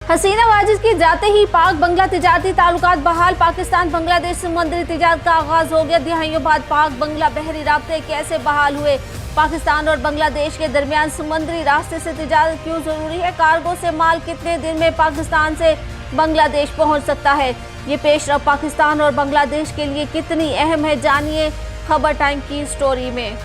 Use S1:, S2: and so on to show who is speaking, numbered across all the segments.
S1: हसीना वाजिद की जाते ही पाक बंगला तिजारती ताल्लुकात बहाल। पाकिस्तान बांग्लादेश समुद्री तिजारत का आगाज हो गया। दिहाइयों बाद पाक बंगला बहरी राब्ते कैसे बहाल हुए? पाकिस्तान और बांग्लादेश के दरमियान समुद्री रास्ते से तिजारत क्यों जरूरी है? कार्गो से माल कितने दिन में पाकिस्तान से बांग्लादेश पहुंच सकता है? ये पेशरफ पाकिस्तान और बांग्लादेश के लिए कितनी अहम है, जानिए खबर टाइम की स्टोरी में।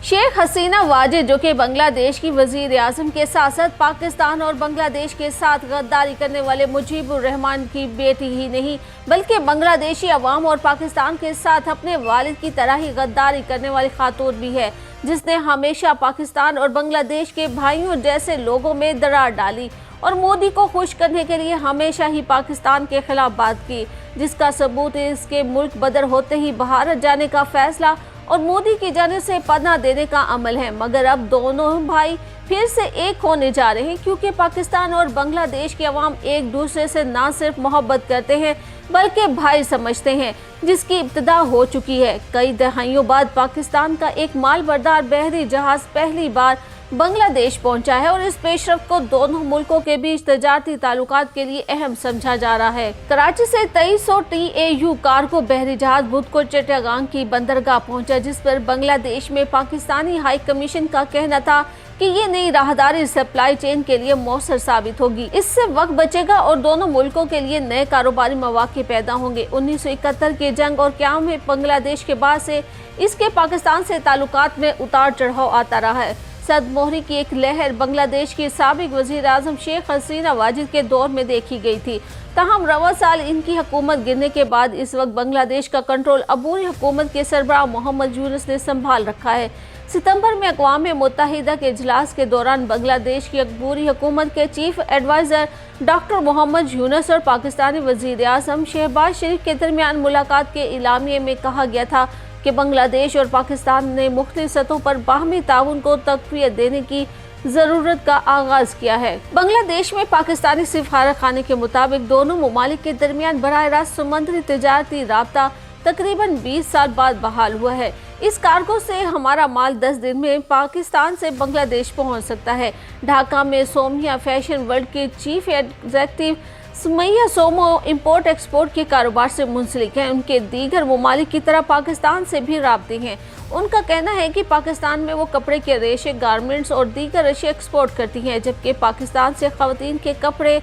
S1: शेख हसीना वाजिद, जो कि बांग्लादेश की वजीर आजम के साथ साथ पाकिस्तान और बांग्लादेश के साथ गद्दारी करने वाले मुजीबुर रहमान की बेटी ही नहीं बल्कि बांग्लादेशी अवाम और पाकिस्तान के साथ अपने वालिद की तरह ही गद्दारी करने वाली खातून भी है, जिसने हमेशा पाकिस्तान और बांग्लादेश के भाइयों जैसे लोगों में दरार डाली और मोदी को खुश करने के लिए हमेशा ही पाकिस्तान के खिलाफ बात की, जिसका सबूत इसके मुल्क बदर होते ही भारत जाने का फैसला और मोदी की जानिब से पनाह देने का अमल है। मगर अब दोनों भाई फिर से एक होने जा रहे हैं, क्योंकि पाकिस्तान और बांग्लादेश के अवाम एक दूसरे से ना सिर्फ मोहब्बत करते हैं बल्कि भाई समझते हैं, जिसकी इब्तिदा हो चुकी है। कई दहाइयों बाद पाकिस्तान का एक मालबरदार बहरी जहाज पहली बार बांग्लादेश पहुंचा है और इस पेशरफ को दोनों मुल्कों के बीच तजारती ताल्लुकात के लिए अहम समझा जा रहा है। कराची से 2300 TAU कार्गो बहरी जहाज बुध को चिटागांग की बंदरगाह पहुंचा, जिस पर बांग्लादेश में पाकिस्तानी हाई कमीशन का कहना था कि ये नई राहदारी सप्लाई चेन के लिए मौसर साबित होगी। इससे वक्त बचेगा और दोनों मुल्कों के लिए नए कारोबारी मौके पैदा होंगे। 1971 की जंग और क़याम में बांग्लादेश के बाद से इसके पाकिस्तान से ताल्लुकात में उतार चढ़ाव आता रहा है। सदमोहरी की एक लहर बांग्लादेश की साबिक वजीर आजम शेख हसीना वाजिद के दौर में देखी गई थी। ताहम रवा साल इनकी हुकूमत गिरने के बाद इस वक्त बांग्लादेश का कंट्रोल अबूरी हुकूमत के सरबराह मोहम्मद यूनुस ने संभाल रखा है। सितंबर में अक़वाम मुत्तहिदा के इजलास के दौरान बांग्लादेश की अबूरी हुकूमत के chief adviser doctor Mohammad Yunus और पाकिस्तानी वजीर आजम शहबाज शरीफ के दरमियान मुलाकात के इलामिये में कहा गया था कि बांग्लादेश और पाकिस्तान ने मुख्तलिफ सतहों पर बाहमी ताउन को तक़वियत देने की ज़रूरत का आगाज़ किया है। बांग्लादेश में पाकिस्तानी सिफारत खाने के मुताबिक दोनों ममालिक के दरमियान बराह रास्त समुद्री तिजारती राब्ता तकरीबन 20 साल बाद बहाल हुआ है। इस कार्गो से हमारा माल 10 दिन में पाकिस्तान से बांग्लादेश पहुंच सकता है। ढाका में सोमिया फैशन वर्ल्ड के चीफ एग्जीक्यूटिव सुमैया सोमो इंपोर्ट एक्सपोर्ट के कारोबार से मुंसलिक हैं। उनके दीगर ममालिक की तरह पाकिस्तान से भी राब्ते हैं। उनका कहना है कि पाकिस्तान में वो कपड़े के रेशे, गारमेंट्स और दीगर अशिया एक्सपोर्ट करती हैं, जबकि पाकिस्तान से ख़वातीन के कपड़े,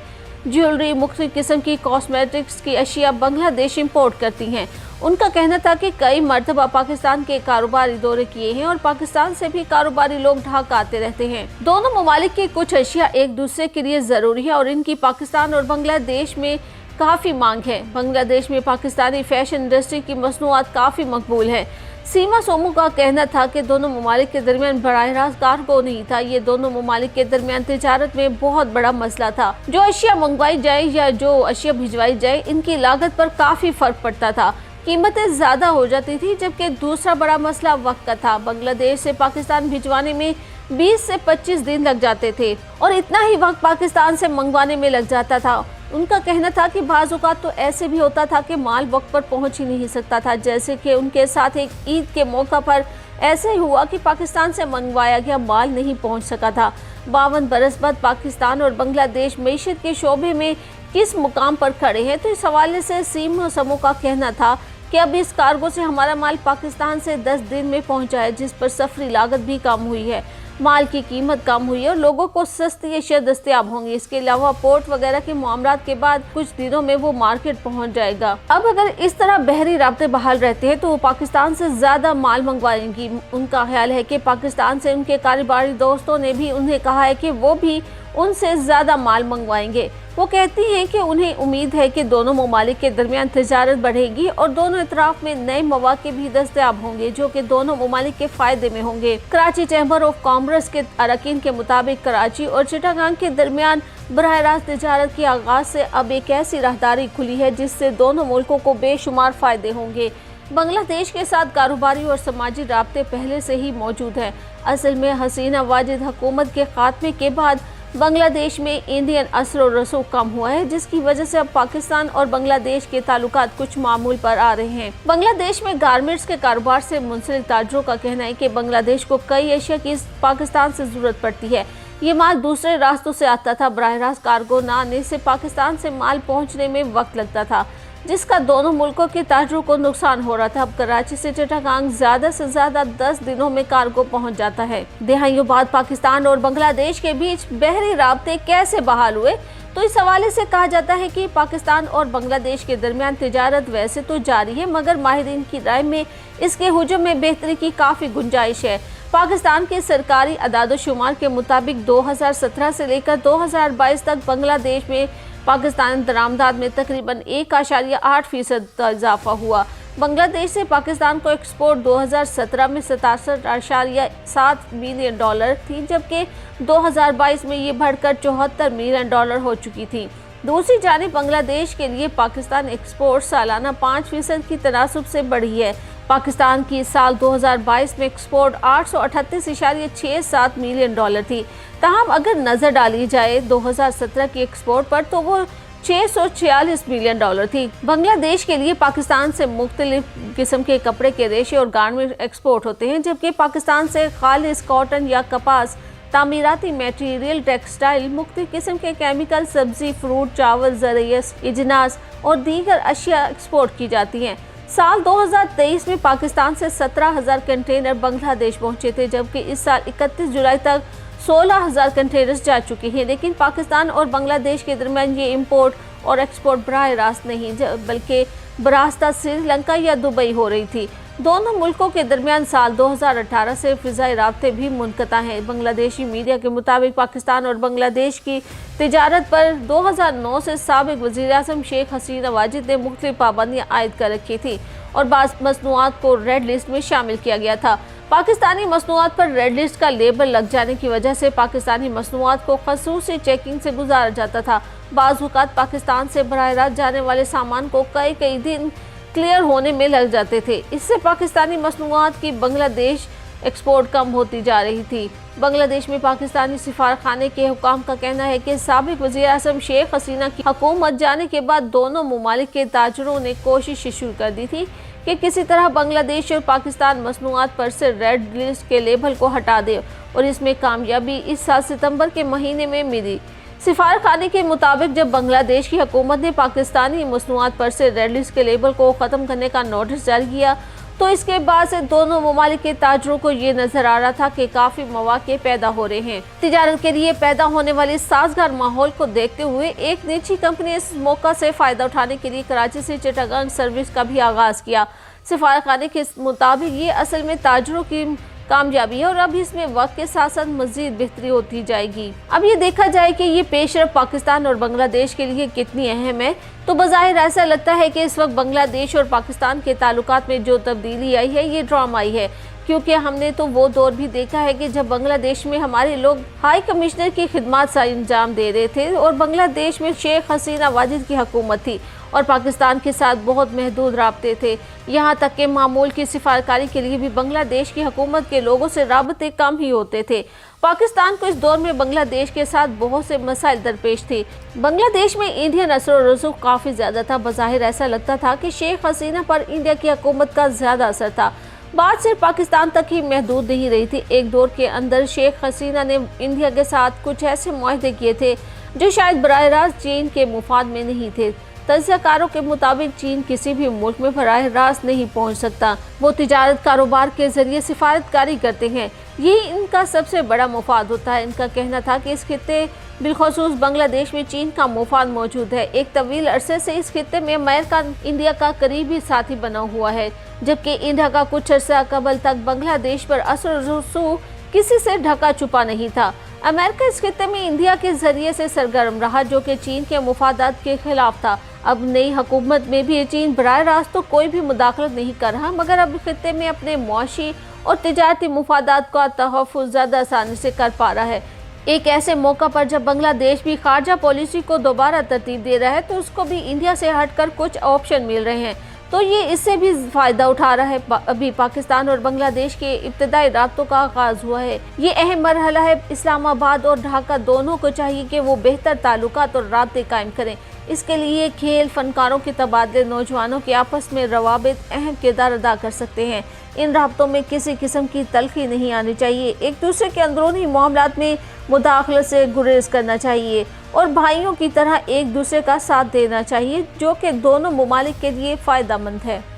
S1: ज्वेलरी, मुख्तलिफ किस्म की कॉस्मेटिक्स की अशिया बांग्लादेश इंपोर्ट करती हैं। उनका कहना था कि कई मरतबा पाकिस्तान के कारोबारी दौरे किए हैं और पाकिस्तान से भी कारोबारी लोग ढाका आते रहते हैं। दोनों ममालिक की कुछ अशिया एक दूसरे के लिए ज़रूरी है और इनकी पाकिस्तान और बांग्लादेश में काफ़ी मांग है। बांग्लादेश में पाकिस्तानी फैशन इंडस्ट्री की मसनूआत काफ़ी मकबूल है। सीमा सोमो का कहना था कि दोनों ममालिक के दरमियान बराह रास्त कार्गो नहीं था, ये दोनों ममालिक के दरमियान तिजारत में बहुत बड़ा मसला था। जो अशिया मंगवाई जाए या जो अशिया भिजवाई जाए, इनकी लागत पर काफ़ी फ़र्क पड़ता था, कीमतें ज़्यादा हो जाती थी। जबकि दूसरा बड़ा मसला वक्त का था। बांग्लादेश से पाकिस्तान भिजवाने में 20 से 25 दिन लग जाते थे और इतना ही वक्त पाकिस्तान से मंगवाने में लग जाता था। उनका कहना था कि बाज़ औक़ात तो ऐसे भी होता था कि माल वक्त पर पहुंच ही नहीं सकता था, जैसे कि उनके साथ एक ईद के मौका पर ऐसे ही हुआ कि पाकिस्तान से मंगवाया गया माल नहीं पहुंच सका था। 52 बरस बाद पाकिस्तान और बांग्लादेश मईशत के शोबे में किस मुकाम पर खड़े हैं, तो इस हवाले से सीमा समो का कहना था कि अब इस कार्गो से हमारा माल पाकिस्तान से 10 दिन में पहुंचा है, जिस पर सफरी लागत भी कम हुई है, माल की कीमत कम हुई है और लोगों को सस्ती अशिया दस्तयाब होंगी। इसके अलावा पोर्ट वगैरह के मामलात के बाद कुछ दिनों में वो मार्केट पहुंच जाएगा। अब अगर इस तरह बहरी राब्ते बहाल रहते हैं तो वो पाकिस्तान से ज़्यादा माल मंगवाएंगी। उनका ख्याल है कि पाकिस्तान से उनके कारोबारी दोस्तों ने भी उन्हें कहा है कि वो भी उनसे ज़्यादा माल मंगवाएंगे। वो कहती हैं कि उन्हें उम्मीद है कि दोनों ममालिक के दरमियान तिजारत बढ़ेगी और दोनों इतराफ में नए मौके भी दस्तयाब होंगे, जो कि दोनों ममालिक के फ़ायदे में होंगे। कराची चैम्बर ऑफ कॉमर्स के अरकान के मुताबिक कराची और चिटागांग के दरमियान बराह रास्त तिजारत के आगाज़ से अब एक ऐसी राहदारी खुली है जिससे दोनों मुल्कों को बेशुमार फ़ायदे होंगे। बांग्लादेश के साथ कारोबारी और समाजी राब्ते पहले से ही मौजूद हैं। असल में हसीना वाजिद हुकूमत के खात्मे के बाद बांग्लादेश में इंडियन असर और रसूख कम हुआ है, जिसकी वजह से अब पाकिस्तान और बांग्लादेश के ताल्लुकात कुछ मामूल पर आ रहे हैं। बांग्लादेश में गारमेंट्स के कारोबार से मुंसलिक ताजरों का कहना है कि बांग्लादेश को कई एशिया की पाकिस्तान से जरूरत पड़ती है। ये माल दूसरे रास्तों से आता था। बराह रास्त कार्गो न आने से पाकिस्तान से माल पहुंचने में वक्त लगता था, जिसका दोनों मुल्कों के ताजरों को नुकसान हो रहा था। अब कराची से चिटागांग ज्यादा से ज्यादा 10 दिनों में कार्गो पहुंच जाता है। दिहाइयों बाद पाकिस्तान और बांग्लादेश के बीच बहरी राब्ते कैसे बहाल हुए, तो इस हवाले से कहा जाता है कि पाकिस्तान और बांग्लादेश के दरमियान तिजारत वैसे तो जारी है, मगर माहिरीन की राय में इसके हुजूम में बेहतरी की काफ़ी गुंजाइश है। पाकिस्तान के सरकारी अदाद-ओ-शुमार के मुताबिक 2017 से लेकर 2022 तक बांग्लादेश में पाकिस्तान दरामदात में तकरीबन 1.8% का इजाफा हुआ। बांग्लादेश से पाकिस्तान को एक्सपोर्ट 2017 में 67.7 मिलियन डॉलर थी, जबकि 2022 में ये बढ़कर 74 मिलियन डॉलर हो चुकी थी। दूसरी जानिब बांग्लादेश के लिए पाकिस्तान एक्सपोर्ट सालाना 5% की तनासुब से बढ़ी है। पाकिस्तान की साल 2022 में एक्सपोर्ट 838.67 मिलियन डॉलर थी। ताहम अगर नज़र डाली जाए 2017 की एक्सपोर्ट पर, तो वो 646 मिलियन डॉलर थी। बांग्लादेश के लिए पाकिस्तान से मुख्तलिफ किस्म के कपड़े के रेशे और गारमेंट एक्सपोर्ट होते हैं, जबकि पाकिस्तान से खालिस कॉटन या कपास, तामीराती मटेरियल, टेक्सटाइल, मुख्तलिफ किस्म के केमिकल, सब्जी, फ्रूट, चावल, ज़रियस, इजनास और दीगर अशिया एक्सपोर्ट की जाती हैं। साल 2023 में पाकिस्तान से 17,000 कंटेनर बांग्लादेश पहुंचे थे, जबकि इस साल 31 जुलाई तक 16,000 कंटेनर्स जा चुके हैं। लेकिन पाकिस्तान और बांग्लादेश के दरमियान ये इंपोर्ट और एक्सपोर्ट बराह रास्त नहीं, बल्कि बरास्ता श्रीलंका या दुबई हो रही थी। दोनों मुल्कों के दरमियान साल 2018 से फ़िज़ाई राब्ते भी मुनक़ता हैं। बांग्लादेशी मीडिया के मुताबिक पाकिस्तान और बांग्लादेश की तिजारत पर 2009 से साबिक़ वज़ीर-ए-आज़म शेख हसीना वाजिद ने मुख्तलिफ पाबंदियाँ आयद कर रखी थी और बाज़ मसनूआत को रेड लिस्ट में शामिल किया गया था। पाकिस्तानी मसनूआत पर रेड लिस्ट का लेबल लग जाने की वजह से पाकिस्तानी मसनूआत को ख़ुसूसी चेकिंग से गुजारा जाता था। बाज़ औक़ात पाकिस्तान से बराह रास्त जाने वाले सामान को कई दिन क्लियर होने में लग जाते थे। इससे पाकिस्तानी मसनूआत की बांग्लादेश एक्सपोर्ट कम होती जा रही थी। बांग्लादेश में पाकिस्तानी सिफारखाने के हुकाम का कहना है कि साबिक़ वज़ीर-ए-आज़म शेख हसीना की हुकूमत जाने के बाद दोनों ममालिक के ताजरों ने कोशिश शुरू कर दी थी कि किसी तरह बांग्लादेश और पाकिस्तान मसनूआत पर से रेड लिस्ट के लेबल को हटा दे, और इसमें कामयाबी इस साल सितंबर के महीने में मिली। सिफारखाने के मुताबिक जब बांग्लादेश की हुकूमत ने पाकिस्तानी मसनूआत पर से रेड लिस्ट के लेबल को ख़त्म करने का नोटिस जारी किया, तो इसके बाद से दोनों ममालिक के ताजरों को ये नजर आ रहा था कि काफ़ी मौके पैदा हो रहे हैं। तिजारत के लिए पैदा होने वाले साजगार माहौल को देखते हुए एक निजी कंपनी इस मौका से फ़ायदा उठाने के लिए कराची से चिटागांग सर्विस का भी आगाज़ किया। सिफारखाने के मुताबिक ये असल में ताजरों की कामयाबी है और अब इसमें वक्त के साथ साथ मजीद बेहतरी होती जाएगी। अब ये देखा जाए कि ये पेशरफ पाकिस्तान और बांग्लादेश के लिए कितनी अहम है, तो बज़ाहिर ऐसा लगता है कि इस वक्त बांग्लादेश और पाकिस्तान के ताल्लुकात में जो तब्दीली आई है ये ड्रामाई है, क्योंकि हमने तो वो दौर भी देखा है कि जब बांग्लादेश में हमारे लोग हाई कमिश्नर की खिदमत से अंजाम दे रहे थे और बांग्लादेश में शेख हसीना वाजिद की हुकूमत थी और पाकिस्तान के साथ बहुत महदूद राब्ते थे। यहाँ तक कि मामूल की सिफारकारी के लिए भी बांग्लादेश की हुकूमत के लोगों से राब्ते कम ही होते थे। पाकिस्तान को इस दौर में बांग्लादेश के साथ बहुत से मसाइल दरपेश थे। बांग्लादेश में इंडियन असर और रसूख काफ़ी ज़्यादा था। बज़ाहिर ऐसा लगता था कि शेख हसीना पर इंडिया की हुकूमत का ज़्यादा असर था। बात सिर्फ पाकिस्तान तक ही महदूद नहीं रही थी। एक दौर के अंदर शेख हसीना ने इंडिया के साथ कुछ ऐसे मुआहदे किए थे जो शायद बराह रास्त चीन के मुफाद में नहीं थे। तज्ज़ियाकारों के मुताबिक चीन किसी भी मुल्क में बराह रास्त नहीं पहुंच सकता। वो तिजारत कारोबार के जरिए सिफारतकारी करते हैं, यही इनका सबसे बड़ा मुफाद होता है। इनका कहना था कि इस खित्ते बिलखसूस बांग्लादेश में चीन का मुफाद मौजूद है। एक तवील अरसे से इस खित्ते में अमेरिका इंडिया का करीबी साथी बना हुआ है, जबकि इंडिया का कुछ अर्सा कबल तक बांग्लादेश पर असर रसूख किसी से ढका छुपा नहीं था। अमेरिका इस खित्ते में इंडिया के जरिए से सरगर्म रहा, जो कि चीन के मुफादात के खिलाफ था। अब नई हुकूमत में भी चीन बराह रास्त तो कोई भी मुदाखलत नहीं कर रहा, मगर अब खित्ते में अपने मुआशी और तिजारती मुफादात का तहफ़्फ़ुज़ ज़्यादा आसानी से कर पा रहा है। एक ऐसे मौका पर जब बांग्लादेश भी खारजा पॉलिसी को दोबारा तरतीब दे रहा है, तो उसको भी इंडिया से हटकर कुछ ऑप्शन मिल रहे हैं। تو یہ اس سے بھی فائدہ اٹھا رہا ہے۔ ابھی پاکستان اور بنگلہ دیش کے ابتدائی رابطوں کا آغاز ہوا ہے۔ یہ اہم مرحلہ ہے۔ اسلام آباد اور ڈھاکہ دونوں کو چاہیے کہ وہ بہتر تعلقات اور رابطے قائم کریں۔ اس کے لیے کھیل، فنکاروں کے تبادلے، نوجوانوں کے آپس میں روابط اہم کردار ادا کر سکتے ہیں۔ ان رابطوں میں کسی قسم کی تلخی نہیں آنی چاہیے۔ ایک دوسرے کے اندرونی معاملات میں مداخلت سے گریز کرنا چاہیے اور بھائیوں کی طرح ایک دوسرے کا ساتھ دینا چاہیے، جو کہ دونوں ممالک کے لیے فائدہ مند ہے۔